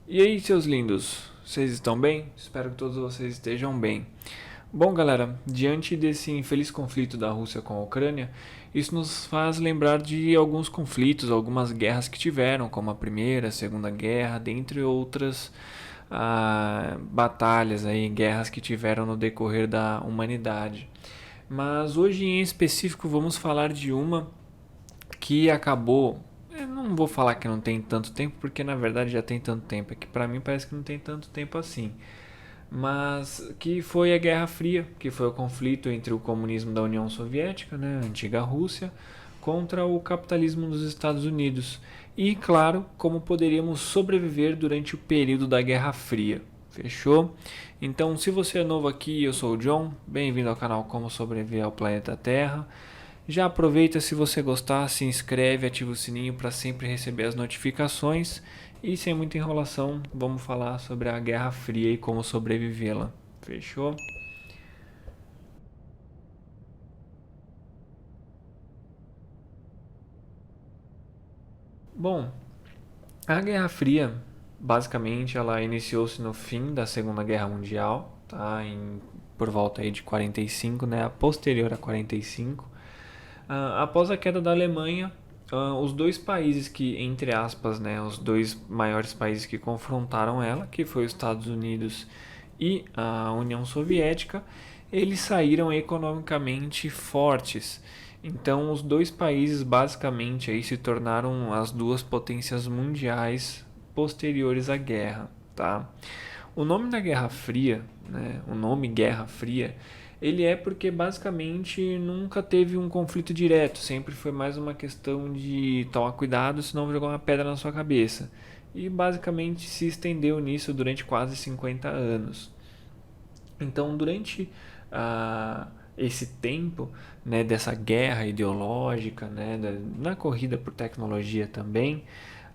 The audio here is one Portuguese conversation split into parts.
E aí, seus lindos, vocês estão bem? Espero que todos vocês estejam bem. Bom, galera, diante desse infeliz conflito da Rússia com a Ucrânia, isso nos faz lembrar de alguns conflitos, algumas guerras que tiveram, como a Primeira, a Segunda Guerra, dentre outras batalhas aí, guerras que tiveram no decorrer da humanidade. Mas hoje em específico vamos falar de uma que acabou. Eu não vou falar que não tem tanto tempo, porque na verdade já tem tanto tempo. É que pra mim parece que não tem tanto tempo assim. Mas que foi a Guerra Fria, que foi o conflito entre o comunismo da União Soviética, né, a antiga Rússia, contra o capitalismo dos Estados Unidos. E, claro, como poderíamos sobreviver durante o período da Guerra Fria. Fechou? Então, se você é novo aqui, eu sou o John. Bem-vindo ao canal Como Sobreviver ao Planeta Terra. Já aproveita, se você gostar, se inscreve, ativa o sininho para sempre receber as notificações. E sem muita enrolação, vamos falar sobre a Guerra Fria e como sobrevivê-la. Fechou? Bom, a Guerra Fria, basicamente, ela iniciou-se no fim da Segunda Guerra Mundial, tá? Por volta aí de 45, né? A posterior a 45. Após a queda da Alemanha, os dois países que, entre aspas, né, os dois maiores países que confrontaram ela, que foi os Estados Unidos e a União Soviética, eles saíram economicamente fortes. Então, os dois países basicamente aí se tornaram as duas potências mundiais posteriores à guerra, tá? O nome da Guerra Fria, né, o nome Guerra Fria, ele é porque basicamente nunca teve um conflito direto, sempre foi mais uma questão de tomar cuidado, senão vou jogar uma pedra na sua cabeça. E basicamente se estendeu nisso durante quase 50 anos. Então, durante esse tempo, né, dessa guerra ideológica, né, na corrida por tecnologia também,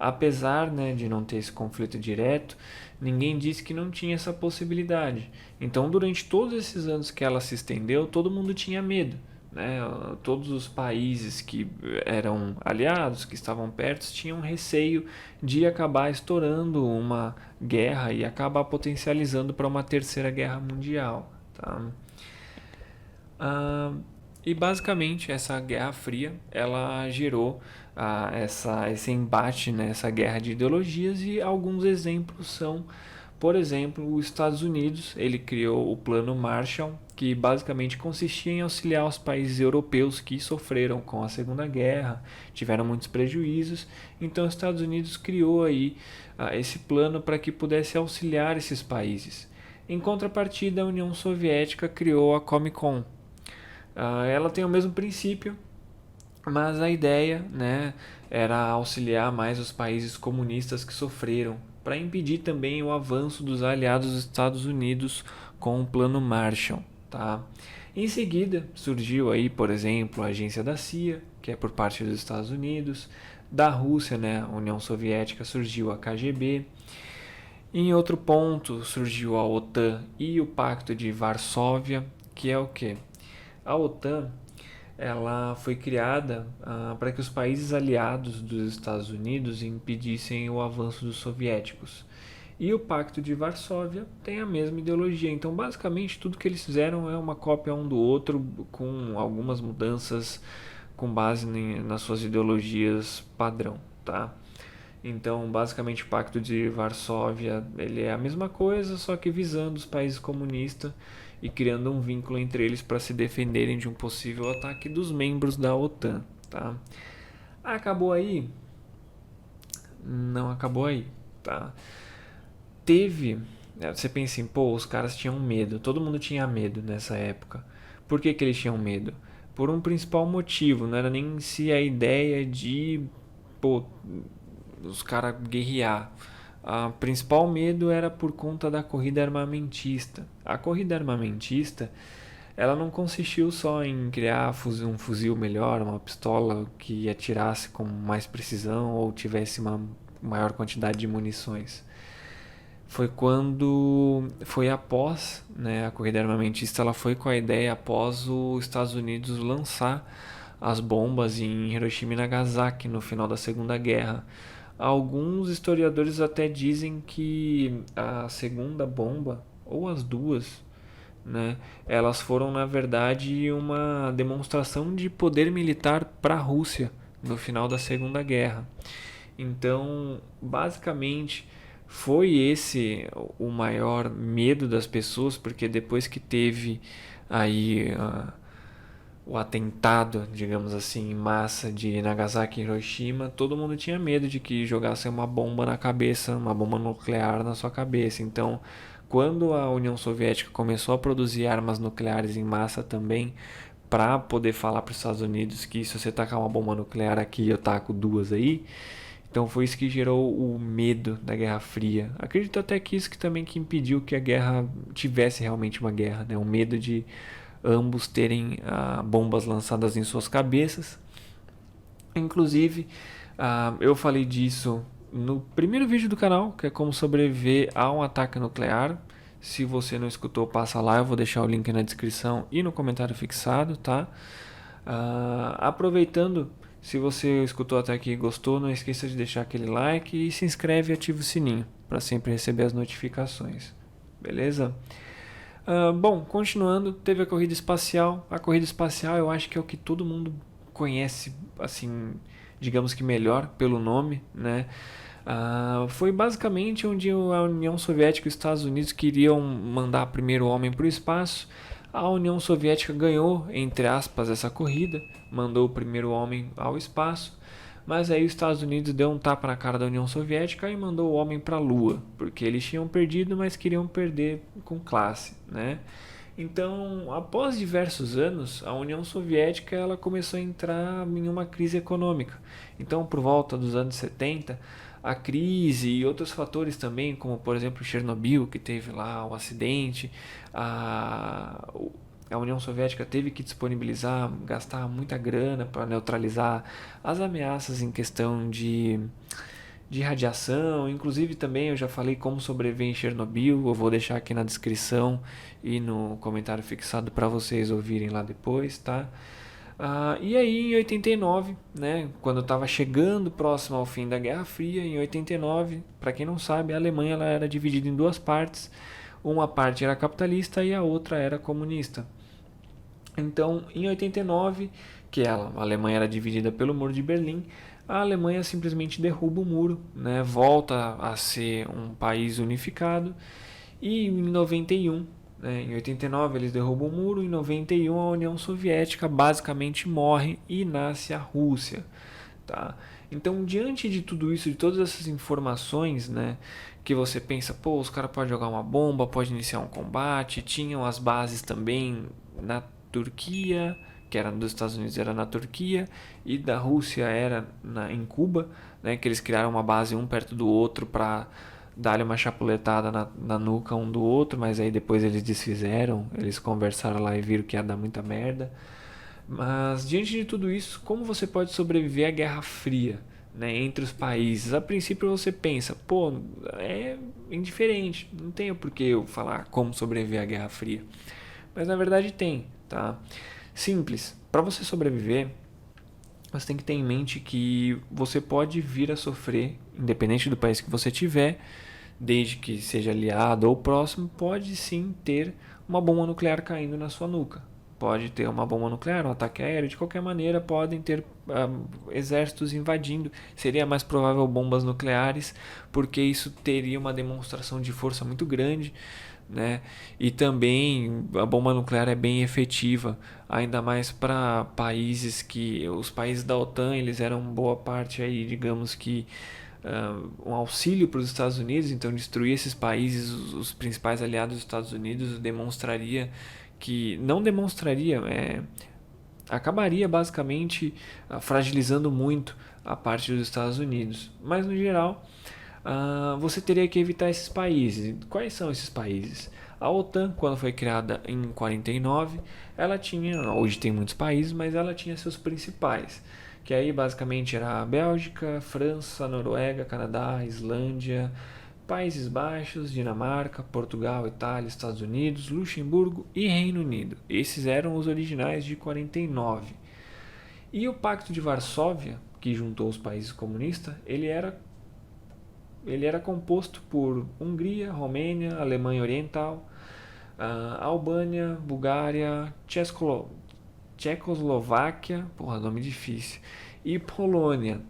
apesar, né, de não ter esse conflito direto, ninguém disse que não tinha essa possibilidade. Então, durante todos esses anos que ela se estendeu, todo mundo tinha medo. Né? Todos os países que eram aliados, que estavam perto, tinham receio de acabar estourando uma guerra e acabar potencializando para uma terceira guerra mundial. Tá? Ah, e basicamente essa Guerra Fria ela gerou esse embate, né, essa guerra de ideologias, e alguns exemplos são, por exemplo, os Estados Unidos. Ele criou o Plano Marshall, que basicamente consistia em auxiliar os países europeus que sofreram com a Segunda Guerra, tiveram muitos prejuízos. Então os Estados Unidos criou aí esse plano para que pudesse auxiliar esses países. Em contrapartida, a União Soviética criou a Comecon. Ela tem o mesmo princípio, mas a ideia, né, era auxiliar mais os países comunistas que sofreram, para impedir também o avanço dos aliados dos Estados Unidos com o Plano Marshall. Tá? Em seguida, surgiu aí, por exemplo, a agência da CIA, que é por parte dos Estados Unidos. Da Rússia, né, a União Soviética, surgiu a KGB. Em outro ponto, surgiu a OTAN e o Pacto de Varsóvia, que é o que? A OTAN, ela foi criada para que os países aliados dos Estados Unidos impedissem o avanço dos soviéticos. E o Pacto de Varsóvia tem a mesma ideologia. Então, basicamente, tudo que eles fizeram é uma cópia um do outro, com algumas mudanças com base nas suas ideologias padrão, tá? Então, basicamente, o Pacto de Varsóvia ele é a mesma coisa, só que visando os países comunistas e criando um vínculo entre eles para se defenderem de um possível ataque dos membros da OTAN. Tá? Acabou aí? Não acabou aí. Tá? Teve. Você pensa assim, pô, os caras tinham medo, todo mundo tinha medo nessa época. Por que eles tinham medo? Por um principal motivo, não era nem em si a ideia de, pô, os caras guerrear. O principal medo era por conta da corrida armamentista. A corrida armamentista, ela não consistiu só em criar um fuzil melhor, uma pistola que atirasse com mais precisão ou tivesse uma maior quantidade de munições. Foi quando foi após, né, a corrida armamentista, ela foi com a ideia após os Estados Unidos lançar as bombas em Hiroshima e Nagasaki no final da Segunda Guerra. Alguns historiadores até dizem que a segunda bomba, ou as duas, né, elas foram na verdade uma demonstração de poder militar para a Rússia no final da Segunda Guerra. Então, basicamente, foi esse o maior medo das pessoas, porque depois que teve aí o atentado, digamos assim, em massa de Nagasaki e Hiroshima, todo mundo tinha medo de que jogassem uma bomba na cabeça, uma bomba nuclear na sua cabeça. Então, quando a União Soviética começou a produzir armas nucleares em massa também, para poder falar para os Estados Unidos que se você tacar uma bomba nuclear aqui, eu taco duas aí. Então foi isso que gerou o medo da Guerra Fria. Acredito até que isso que também que impediu que a guerra tivesse realmente uma guerra, né? O medo de ambos terem bombas lançadas em suas cabeças. Inclusive, eu falei disso no primeiro vídeo do canal, que é como sobreviver a um ataque nuclear. Se você não escutou, passa lá, eu vou deixar o link na descrição e no comentário fixado, tá? Aproveitando, se você escutou até aqui e gostou, não esqueça de deixar aquele like e se inscreve e ativa o sininho para sempre receber as notificações, beleza? Bom, continuando, teve a corrida espacial. A corrida espacial eu acho que é o que todo mundo conhece, assim, digamos que melhor pelo nome, né? Foi basicamente onde a União Soviética e os Estados Unidos queriam mandar primeiro o homem para o espaço. A União Soviética ganhou, entre aspas, essa corrida, mandou o primeiro homem ao espaço, mas aí os Estados Unidos deu um tapa na cara da União Soviética e mandou o homem para a Lua, porque eles tinham perdido, mas queriam perder com classe, né? Então, após diversos anos, a União Soviética ela começou a entrar em uma crise econômica. Então, por volta dos anos 70, a crise e outros fatores também, como por exemplo Chernobyl, que teve lá o acidente, a União Soviética teve que disponibilizar, gastar muita grana para neutralizar as ameaças em questão de radiação. Inclusive também eu já falei como sobreviver em Chernobyl, eu vou deixar aqui na descrição e no comentário fixado para vocês ouvirem lá depois, tá? E aí em 89, né, quando estava chegando próximo ao fim da Guerra Fria, em 89, para quem não sabe, a Alemanha ela era dividida em duas partes. Uma parte era capitalista e a outra era comunista. Então, em 89, a Alemanha era dividida pelo Muro de Berlim, a Alemanha simplesmente derruba o muro, né, volta a ser um país unificado. E em 91, né, em 89 eles derrubam o muro, em 91 a União Soviética basicamente morre e nasce a Rússia. Tá? Então, diante de tudo isso, de todas essas informações, né, que você pensa, pô, os caras podem jogar uma bomba, pode iniciar um combate, tinham as bases também na Turquia, que era dos Estados Unidos era na Turquia, e da Rússia era em Cuba, né, que eles criaram uma base um perto do outro para dar-lhe uma chapuletada na nuca um do outro, mas aí depois eles desfizeram, eles conversaram lá e viram que ia dar muita merda. Mas diante de tudo isso, como você pode sobreviver à Guerra Fria, né, entre os países? A princípio você pensa, pô, é indiferente, não tem por que eu falar como sobreviver à Guerra Fria. Mas na verdade tem, tá? Simples. Para você sobreviver, você tem que ter em mente que você pode vir a sofrer, independente do país que você tiver, desde que seja aliado ou próximo, pode sim ter uma bomba nuclear caindo na sua nuca. Pode ter uma bomba nuclear, um ataque aéreo, de qualquer maneira podem ter exércitos invadindo. Seria mais provável bombas nucleares, porque isso teria uma demonstração de força muito grande, né? E também a bomba nuclear é bem efetiva, ainda mais para países que os países da OTAN eles eram boa parte aí, digamos que um auxílio para os Estados Unidos. Então destruir esses países, os principais aliados dos Estados Unidos, demonstraria que não demonstraria, acabaria basicamente fragilizando muito a parte dos Estados Unidos. Mas no geral, você teria que evitar esses países. Quais são esses países? A OTAN, quando foi criada em 49, ela tinha, hoje tem muitos países, mas ela tinha seus principais, que aí basicamente era a Bélgica, França, Noruega, Canadá, Islândia, Países Baixos, Dinamarca, Portugal, Itália, Estados Unidos, Luxemburgo e Reino Unido. Esses eram os originais de 49. E o Pacto de Varsóvia, que juntou os países comunistas, ele era Ele era composto por Hungria, Romênia, Alemanha Oriental, Albânia, Bulgária, Tchecoslováquia, porra, nome difícil, e Polônia.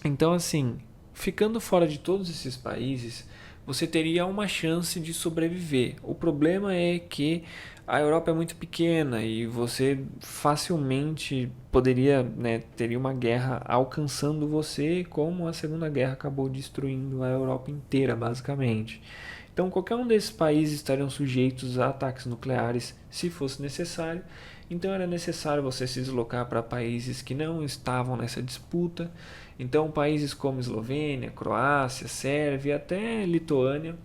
Então, assim, ficando fora de todos esses países, você teria uma chance de sobreviver. O problema é que a Europa é muito pequena e você facilmente poderia, né, teria uma guerra alcançando você, como a Segunda Guerra acabou destruindo a Europa inteira, basicamente. Então, qualquer um desses países estariam sujeitos a ataques nucleares se fosse necessário. Então, era necessário você se deslocar para países que não estavam nessa disputa. Então, países como Eslovênia, Croácia, Sérvia e até Lituânia,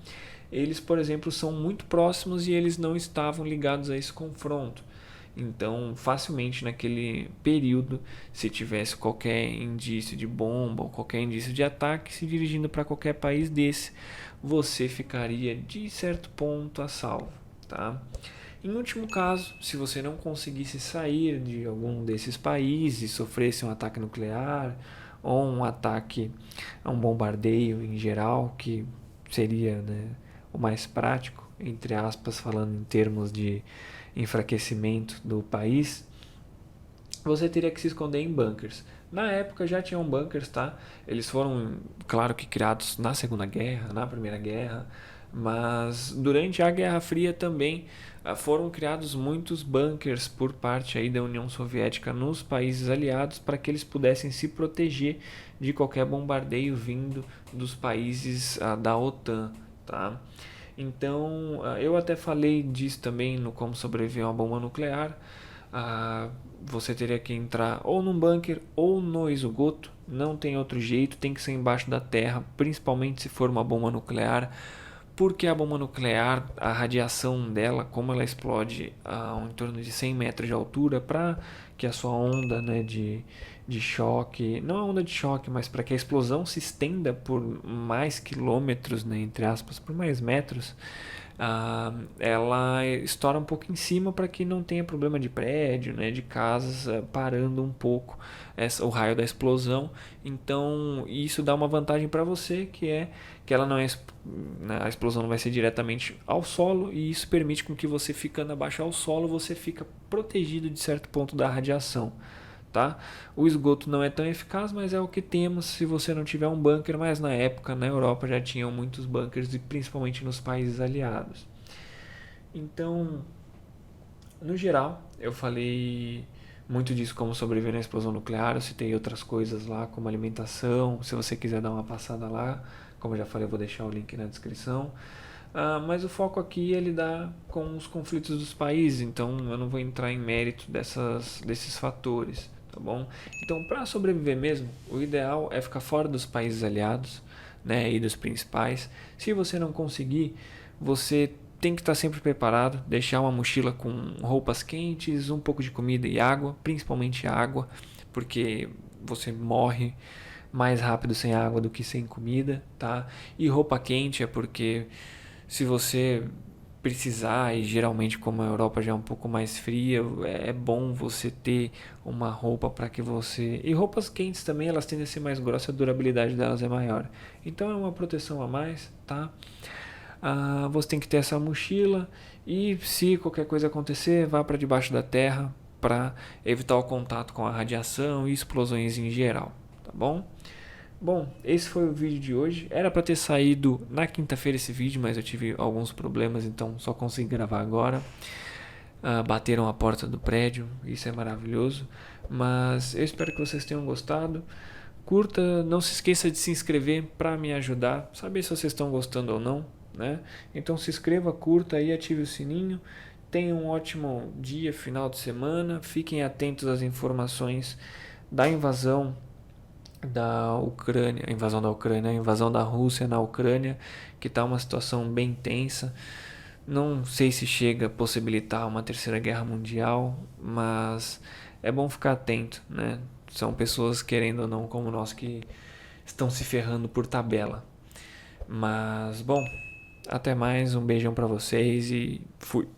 eles, por exemplo, são muito próximos e eles não estavam ligados a esse confronto. Então, facilmente naquele período, se tivesse qualquer indício de bomba ou qualquer indício de ataque se dirigindo para qualquer país desse, você ficaria de certo ponto a salvo, tá? Em último caso, se você não conseguisse sair de algum desses países, sofresse um ataque nuclear ou um ataque a um bombardeio em geral, que seria, né, o mais prático, entre aspas, falando em termos de enfraquecimento do país, você teria que se esconder em bunkers. Na época já tinham bunkers, tá? Eles foram, claro que criados na Segunda Guerra, na Primeira Guerra, mas durante a Guerra Fria também foram criados muitos bunkers por parte aí da União Soviética nos países aliados para que eles pudessem se proteger de qualquer bombardeio vindo dos países da OTAN, tá? Então, eu até falei disso também no Como Sobreviver a uma Bomba Nuclear. Você teria que entrar ou num bunker ou no esgoto, não tem outro jeito, tem que ser embaixo da terra, principalmente se for uma bomba nuclear, porque a bomba nuclear, a radiação dela, como ela explode em torno de 100 metros de altura, para que a sua onda, né, de choque, não a onda de choque, mas para que a explosão se estenda por mais quilômetros, né, entre aspas, por mais metros, ela estoura um pouco em cima para que não tenha problema de prédio, né, de casas parando um pouco o raio da explosão. Então isso dá uma vantagem para você, que é que ela não é, a explosão não vai ser diretamente ao solo, e isso permite com que você, ficando abaixo ao solo, você fica protegido de certo ponto da radiação. Tá? O esgoto não é tão eficaz, mas é o que temos se você não tiver um bunker, mas na época na Europa já tinham muitos bunkers, e principalmente nos países aliados. Então, no geral, eu falei muito disso, como sobreviver na explosão nuclear. Eu citei outras coisas lá, como alimentação. Se você quiser dar uma passada lá, como eu já falei, eu vou deixar o link na descrição. Mas o foco aqui ele dá com os conflitos dos países, então eu não vou entrar em mérito desses fatores, tá bom? Então, para sobreviver mesmo, o ideal é ficar fora dos países aliados, né, e dos principais. Se você não conseguir, você tem que estar sempre preparado, deixar uma mochila com roupas quentes, um pouco de comida e água, principalmente água, porque você morre mais rápido sem água do que sem comida, tá? E roupa quente é porque se você precisar, e geralmente como a Europa já é um pouco mais fria, é bom você ter uma roupa para que você... E roupas quentes também, elas tendem a ser mais grossas, a durabilidade delas é maior. Então é uma proteção a mais, tá? Você tem que ter essa mochila, e se qualquer coisa acontecer, vá para debaixo da terra para evitar o contato com a radiação e explosões em geral, tá bom? Bom, esse foi o vídeo de hoje. Era para ter saído na quinta-feira esse vídeo, mas eu tive alguns problemas, então só consegui gravar agora. Bateram a porta do prédio, isso é maravilhoso. Mas eu espero que vocês tenham gostado. Curta, não se esqueça de se inscrever para me ajudar, saber se vocês estão gostando ou não, né? Então se inscreva, curta e ative o sininho. Tenham um ótimo dia, final de semana. Fiquem atentos às informações da invasão da Ucrânia, a invasão da Ucrânia, a invasão da Rússia na Ucrânia, que está uma situação bem tensa. Não sei se chega a possibilitar uma terceira guerra mundial, mas é bom ficar atento, né? São pessoas, querendo ou não, como nós, que estão se ferrando por tabela. Mas, bom, até mais, um beijão para vocês e fui.